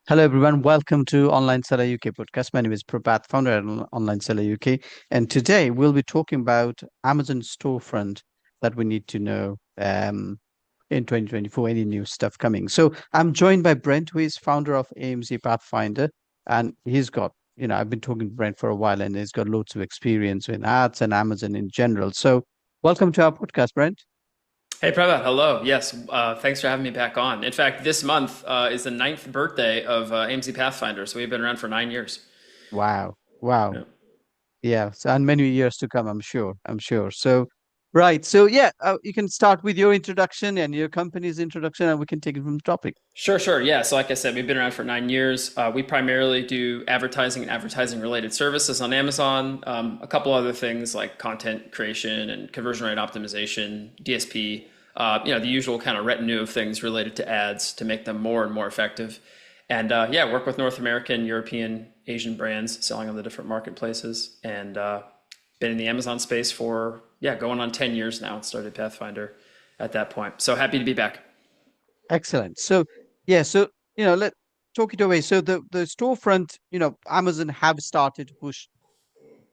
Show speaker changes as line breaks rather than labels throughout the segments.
Hello, everyone. Welcome to Online Seller UK podcast. My name is Prabhat, founder at Online Seller UK. And today we'll be talking about Amazon storefront that we need to know in 2024, any new stuff coming. So I'm joined by Brent, who is founder of AMZ Pathfinder. And he's got, I've been talking to Brent for a while and he's got loads of experience in ads and Amazon in general. So welcome to our podcast, Brent.
Hey Prabhat, hello. Yes, thanks for having me back on. In fact, this month is the ninth birthday of AMZ Pathfinder, so we've been around for 9 years.
Wow. Wow.
Yeah.
Yeah, so, and many years to come, I'm sure. I'm sure. So, right. So, yeah, you can start with your introduction and your company's introduction, and we can take it from the topic.
Sure. Yeah, so like I said, we've been around for 9 years. We primarily do advertising and advertising related services on Amazon. A couple other things like content creation and conversion rate optimization, DSP, the usual kind of retinue of things related to ads to make them more and more effective. And yeah, work with North American, European, Asian brands selling on the different marketplaces. And been in the Amazon space for, yeah, going on 10 years now. Started Pathfinder at that point. So happy to be back.
Excellent. So, yeah, so, let talk it away. So the storefront, Amazon have started to push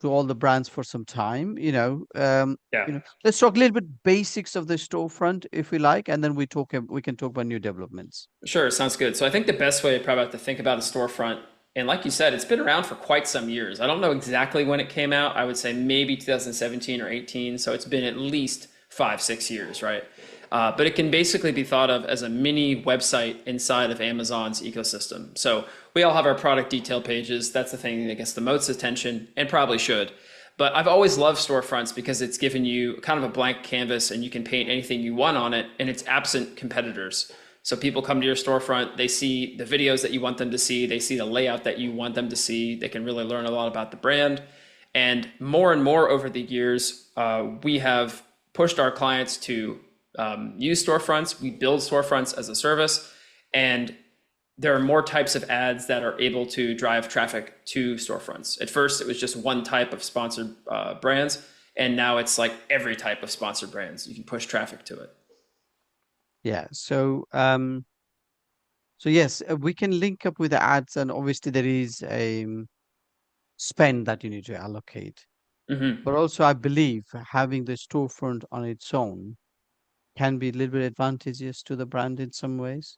to all the brands for some time,
Yeah.
let's talk a little bit basics of the storefront, if we like, and then we can talk about new developments.
Sure, sounds good. So I think the best way probably to think about a storefront, and like you said, it's been around for quite some years. I don't know exactly when it came out. I would say maybe 2017 or 18. So it's been at least 5, 6 years, right? But it can basically be thought of as a mini website inside of Amazon's ecosystem. So we all have our product detail pages. That's the thing that gets the most attention and probably should. But I've always loved storefronts because it's given you kind of a blank canvas and you can paint anything you want on it and it's absent competitors. So people come to your storefront, they see the videos that you want them to see, they see the layout that you want them to see, they can really learn a lot about the brand. And more over the years, we have pushed our clients to use storefronts. We build storefronts as a service, and there are more types of ads that are able to drive traffic to storefronts. At first, it was just one type of sponsored brands, and now it's like every type of sponsored brands. You can push traffic to it.
Yeah. So yes, we can link up with the ads, and obviously there is a spend that you need to allocate.
Mhm.
But also, I believe having the storefront on its own can be a little bit advantageous to the brand in some ways.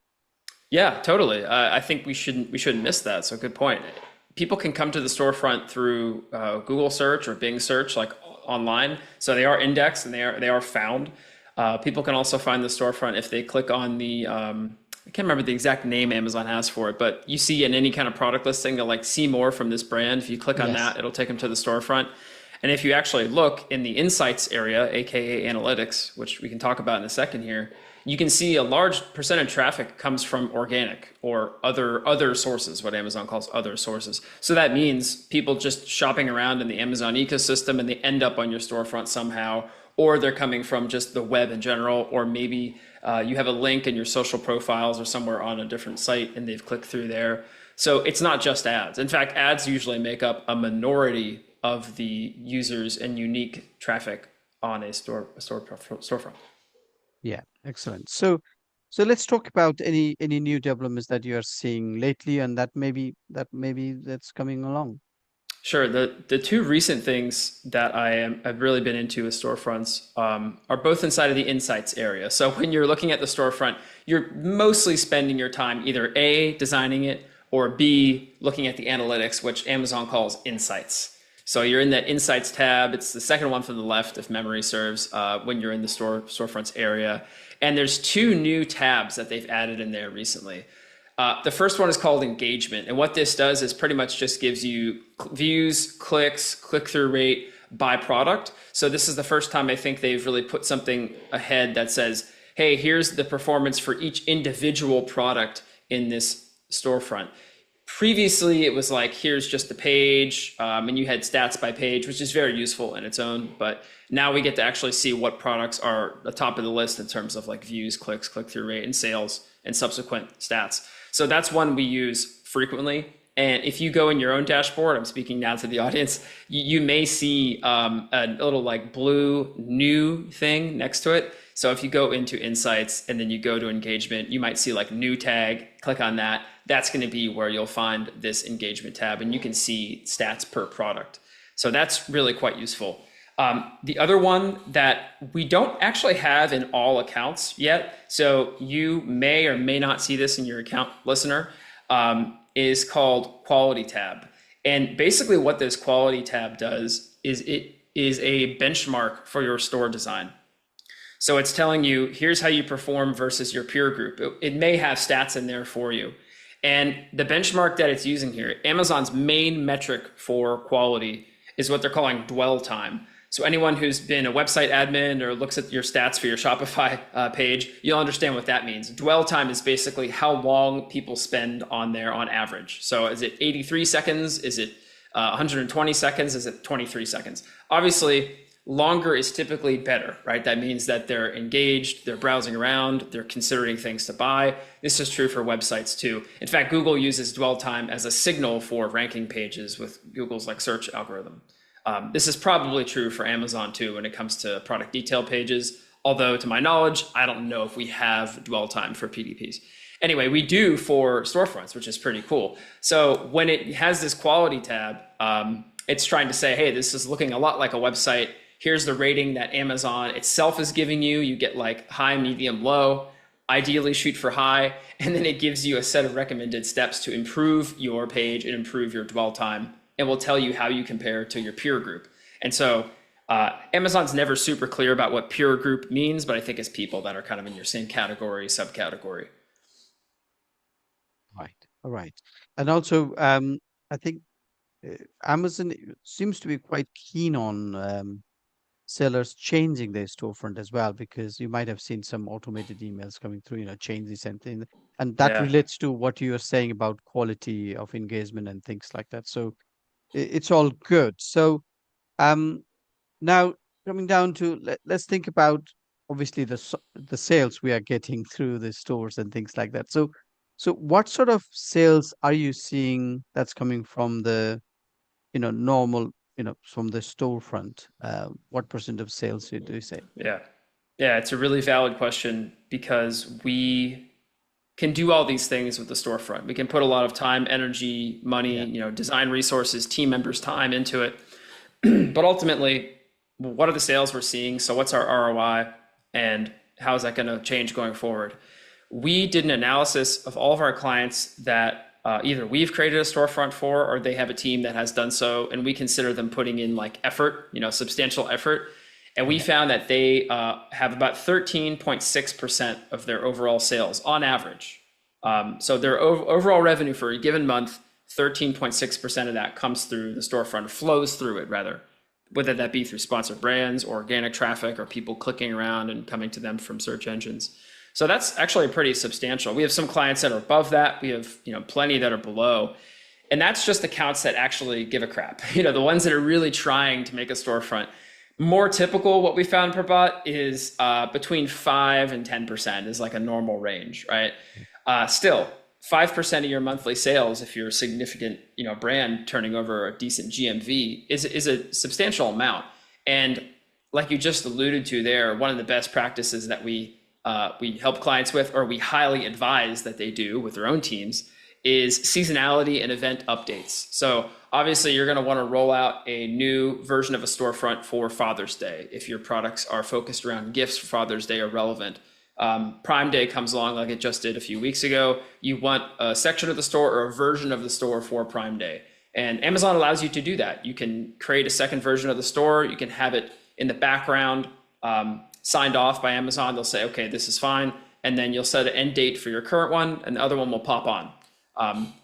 Yeah, totally. I think we shouldn't miss that. So good point. People can come to the storefront through Google search or Bing search, like online. So they are indexed and they are found. People can also find the storefront if they click on the I can't remember the exact name Amazon has for it, but you see in any kind of product listing, they'll like see more from this brand. If you click on
Yes.
that, it'll take them to the storefront. And if you actually look in the insights area, aka analytics, which we can talk about in a second here, you can see a large percent of traffic comes from organic or other sources, what Amazon calls other sources. So that means people just shopping around in the Amazon ecosystem and they end up on your storefront somehow, or they're coming from just the web in general, or maybe you have a link in your social profiles or somewhere on a different site and they've clicked through there. So it's not just ads. In fact, ads usually make up a minority of the users and unique traffic on a storefront.
Yeah. Excellent. So let's talk about any new developments that you are seeing lately, and that maybe that's coming along.
Sure. The two recent things that I've really been into with storefronts are both inside of the insights area. So when you're looking at the storefront, you're mostly spending your time either A, designing it, or B, looking at the analytics, which Amazon calls insights. So you're in that insights tab. It's the second one from the left, if memory serves, when you're in the storefronts area. And there's two new tabs that they've added in there recently. The first one is called engagement. And what this does is pretty much just gives you views, clicks, click-through rate by product. So this is the first time I think they've really put something ahead that says, hey, here's the performance for each individual product in this storefront. Previously, it was like, here's just the page, and you had stats by page, which is very useful in its own. But now we get to actually see what products are the top of the list in terms of like views, clicks, click-through rate, and sales, and subsequent stats. So that's one we use frequently. And if you go in your own dashboard, I'm speaking now to the audience, you may see a little like blue new thing next to it. So if you go into insights and then you go to engagement, you might see like new tag, click on that. That's going to be where you'll find this engagement tab and you can see stats per product. So that's really quite useful. The other one that we don't actually have in all accounts yet, so you may or may not see this in your account, listener, is called Quality Tab. And basically what this Quality Tab does is it is a benchmark for your store design. So it's telling you, here's how you perform versus your peer group. It may have stats in there for you. And the benchmark that it's using here, Amazon's main metric for quality is what they're calling dwell time. So anyone who's been a website admin or looks at your stats for your Shopify page, you'll understand what that means. Dwell time is basically how long people spend on there on average. So is it 83 seconds? Is it 120 seconds? Is it 23 seconds? Obviously, longer is typically better, right? That means that they're engaged, they're browsing around, they're considering things to buy. This is true for websites too. In fact, Google uses dwell time as a signal for ranking pages with Google's like search algorithm. This is probably true for Amazon too when it comes to product detail pages. Although to my knowledge, I don't know if we have dwell time for PDPs. Anyway, we do for storefronts, which is pretty cool. So when it has this quality tab, it's trying to say, hey, this is looking a lot like a website. Here's the rating that Amazon itself is giving you. You get like high, medium, low. Ideally shoot for high. And then it gives you a set of recommended steps to improve your page and improve your dwell time. And will tell you how you compare to your peer group. And so Amazon's never super clear about what peer group means, but I think it's people that are kind of in your same category, subcategory.
Right. All right. And also, I think Amazon seems to be quite keen on sellers changing their storefront as well, because you might have seen some automated emails coming through, change this and thing. And that
Yeah.
relates to what you are saying about quality of engagement and things like that. So it's all good. So um, now coming down to let's think about obviously the sales we are getting through the stores and things like that. So what sort of sales are you seeing that's coming from the normal from the storefront? What percent of sales do you say?
Yeah. Yeah, it's a really valid question because we can do all these things with the storefront. We can put a lot of time, energy, money,
Yeah.
design resources, team members' time into it. But ultimately, what are the sales we're seeing? So what's our ROI and how is that going to change going forward? We did an analysis of all of our clients that either we've created a storefront for or they have a team that has done so, and we consider them putting in like effort, substantial effort. And we
Yeah.
found that they have about 13.6% of their overall sales on average. So their overall revenue for a given month, 13.6% of that comes through the storefront, flows through it rather, whether that be through sponsored brands or organic traffic or people clicking around and coming to them from search engines. So that's actually pretty substantial. We have some clients that are above that. We have plenty that are below. And that's just accounts that actually give a crap. The ones that are really trying to make a storefront. More typical, what we found, Prabhat, is between 5 and 10% is like a normal range, right? Still, 5% of your monthly sales, if you're a significant brand turning over a decent GMV, is a substantial amount. And like you just alluded to there, one of the best practices that we help clients with, or we highly advise that they do with their own teams, is seasonality and event updates. So obviously you're going to want to roll out a new version of a storefront for Father's Day. If your products are focused around gifts for Father's Day or relevant. Prime Day comes along like it just did a few weeks ago. You want a section of the store or a version of the store for Prime Day. And Amazon allows you to do that. You can create a second version of the store. You can have it in the background, signed off by Amazon. They'll say, okay, this is fine. And then you'll set an end date for your current one and the other one will pop on.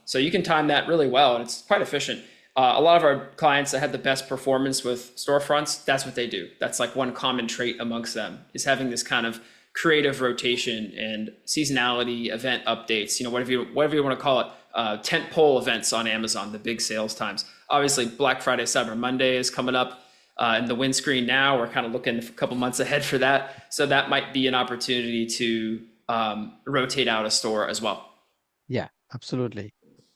So you can time that really well and it's quite efficient. A lot of our clients that have the best performance with storefronts, that's what they do. That's like one common trait amongst them is having this kind of creative rotation and seasonality, event updates, whatever you want to call it, tent pole events on Amazon, the big sales times. Obviously, Black Friday, Cyber Monday is coming up in the windscreen now. We're kind of looking a couple months ahead for that. So that might be an opportunity to rotate out a store as well.
Yeah, absolutely.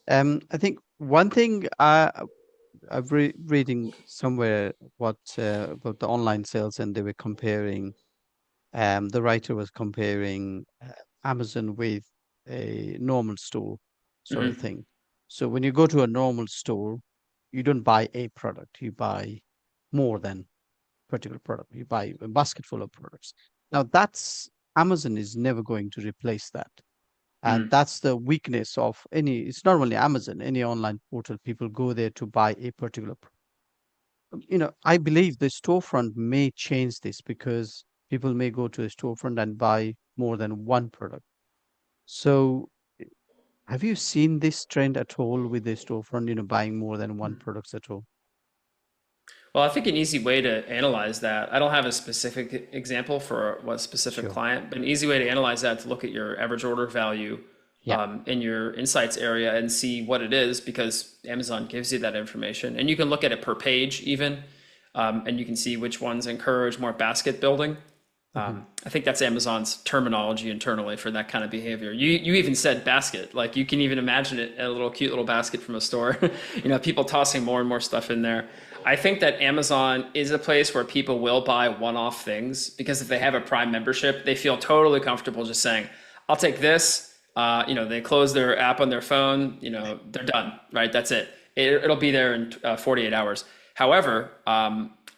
I think one thing I've reading somewhere what about the online sales, and they were comparing The writer was comparing Amazon with a normal store sort of
Hmm.
thing. So when you go to a normal store, you don't buy a product, you buy more than particular product. You buy a basket full of products. Now that's Amazon is never going to replace that. And
Hmm.
that's the weakness of any, it's not only Amazon, any online portal, people go there to buy a particular I believe the storefront may change this because people may go to a storefront and buy more than one product. So, have you seen this trend at all with the storefront, buying more than one products at all?
Well, I think an easy way to analyze that, I don't have a specific example for what specific
Sure.
client, but an easy way to analyze that to look at your average order value
Yeah.
in your insights area and see what it is, because Amazon gives you that information. And you can look at it per page even, and you can see which ones encourage more basket building.
Hmm.
I think that's Amazon's terminology internally for that kind of behavior. You even said basket, like you can even imagine it, a little cute little basket from a store. People tossing more and more stuff in there. I think that Amazon is a place where people will buy one-off things because if they have a Prime membership, they feel totally comfortable just saying, "I'll take this." They close their app on their phone. They're done. Right? That's it. It'll be there in 48 hours. However,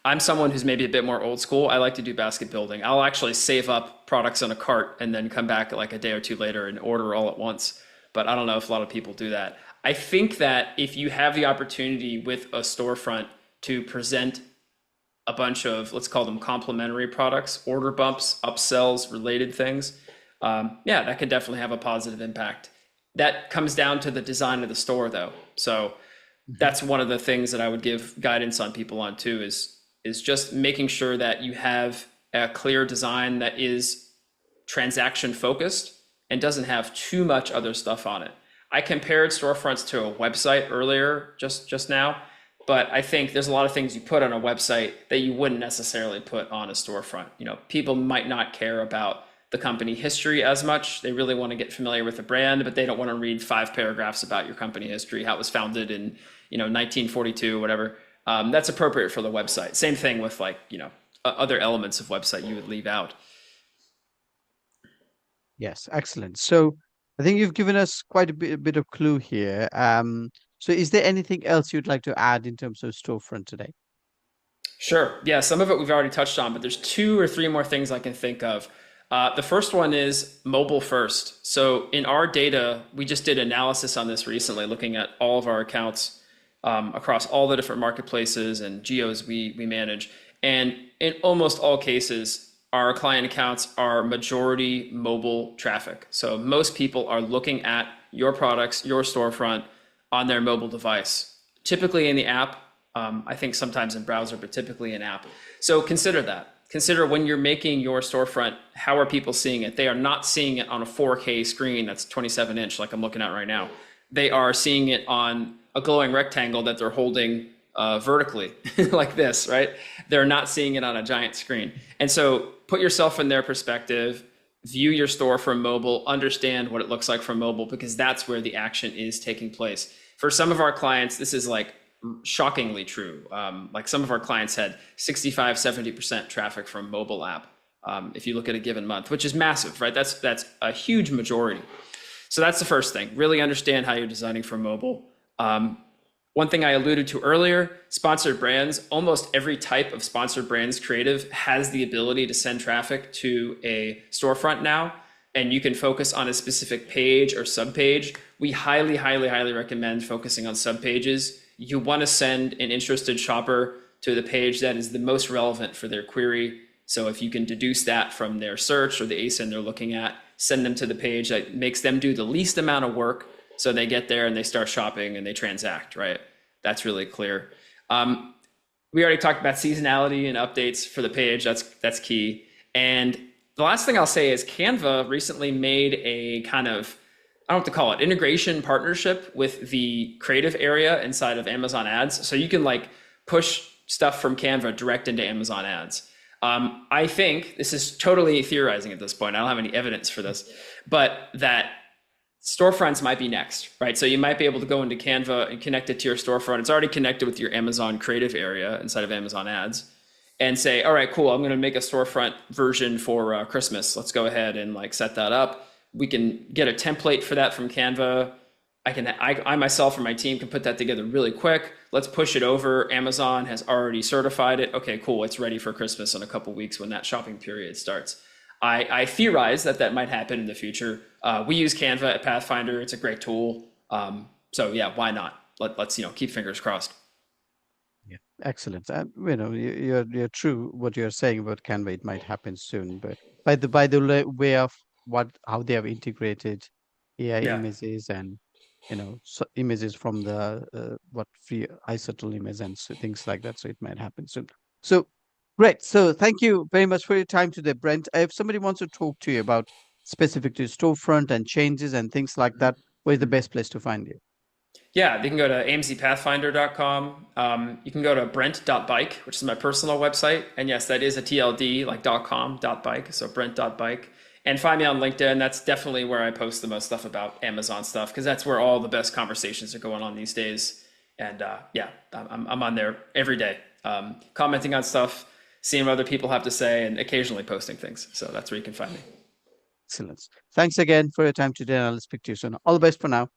I'm someone who's maybe a bit more old school. I like to do basket building. I'll actually save up products in a cart and then come back like a day or two later and order all at once. But I don't know if a lot of people do that. I think that if you have the opportunity with a storefront to present a bunch of, let's call them complementary products, order bumps, upsells, related things, yeah, that could definitely have a positive impact. That comes down to the design of the store, though. So
Hmm.
that's one of the things that I would give guidance on people on too is just making sure that you have a clear design that is transaction focused and doesn't have too much other stuff on it. I compared storefronts to a website earlier just now, but I think there's a lot of things you put on a website that you wouldn't necessarily put on a storefront. People might not care about the company history as much. They really want to get familiar with the brand, but they don't want to read 5 paragraphs about your company history, how it was founded in 1942, whatever. That's appropriate for the website. Same thing with other elements of website you would leave out.
Yes, excellent. So I think you've given us quite a bit of clue here. So is there anything else you'd like to add in terms of storefront today?
Sure. Yeah, some of it we've already touched on, but there's two or three more things I can think of. The first one is mobile first. So in our data, we just did analysis on this recently, looking at all of our accounts across all the different marketplaces and geos we manage. And in almost all cases, our client accounts are majority mobile traffic. So most people are looking at your products, your storefront on their mobile device, typically in the app. I think sometimes in browser, but typically in app. So consider that. Consider when you're making your storefront, how are people seeing it? They are not seeing it on a 4K screen that's 27-inch like I'm looking at right now. They are seeing it on a glowing rectangle that they're holding vertically like this, right? They're not seeing it on a giant screen. And so put yourself in their perspective, view your store from mobile, understand what it looks like from mobile, because that's where the action is taking place. For some of our clients, this is like shockingly true. Like some of our clients had 65, 70% traffic from mobile app. If you look at a given month, which is massive, right? That's a huge majority. So that's the first thing. Really understand how you're designing for mobile. One thing I alluded to earlier, sponsored brands, almost every type of sponsored brands creative has the ability to send traffic to a storefront now, and you can focus on a specific page or subpage. We highly, highly, highly recommend focusing on subpages. You want to send an interested shopper to the page that is the most relevant for their query. So if you can deduce that from their search or the ASIN they're looking at, send them to the page that makes them do the least amount of work, so they get there and they start shopping and they transact, right? That's really clear. We already talked about seasonality and updates for the page. That's key. And the last thing I'll say is Canva recently made a kind of, I don't know what to call it, integration partnership with the creative area inside of Amazon Ads. So you can like push stuff from Canva direct into Amazon Ads. I think this is totally theorizing at this point. I don't have any evidence for this, but that storefronts might be next, right? So you might be able to go into Canva and connect it to your storefront. It's already connected with your Amazon creative area inside of Amazon Ads. and say, all right, cool, I'm going to make a storefront version for Christmas. Let's go ahead and like set that up. We can get a template for that from Canva. I myself or my team can put that together really quick. Let's push it over. Amazon has already certified it. Okay, cool. It's ready for Christmas in a couple weeks when that shopping period starts. I theorize that that might happen in the future. We use Canva at Pathfinder. It's a great tool. So yeah, why not? Let's keep fingers crossed.
Yeah, excellent. You're true what you're saying about Canva. It might happen soon, but by the way of how they have integrated AI
Yeah.
images and images from the what free iSettle image and so, things like that. So it might happen soon. So great. So thank you very much for your time today, Brent. If somebody wants to talk to you about specific to storefront and changes and things like that, where's the best place to find you?
Yeah, you can go to amzpathfinder.com. You can go to brent.bike, which is my personal website. And yes, that is a TLD, like .com, .bike, so brent.bike. And find me on LinkedIn. That's definitely where I post the most stuff about Amazon stuff, because that's where all the best conversations are going on these days. And yeah, I'm on there every day, commenting on stuff, seeing what other people have to say, and occasionally posting things. So that's where you can find me.
Excellent. Thanks again for your time today, and I'll speak to you soon. All the best for now.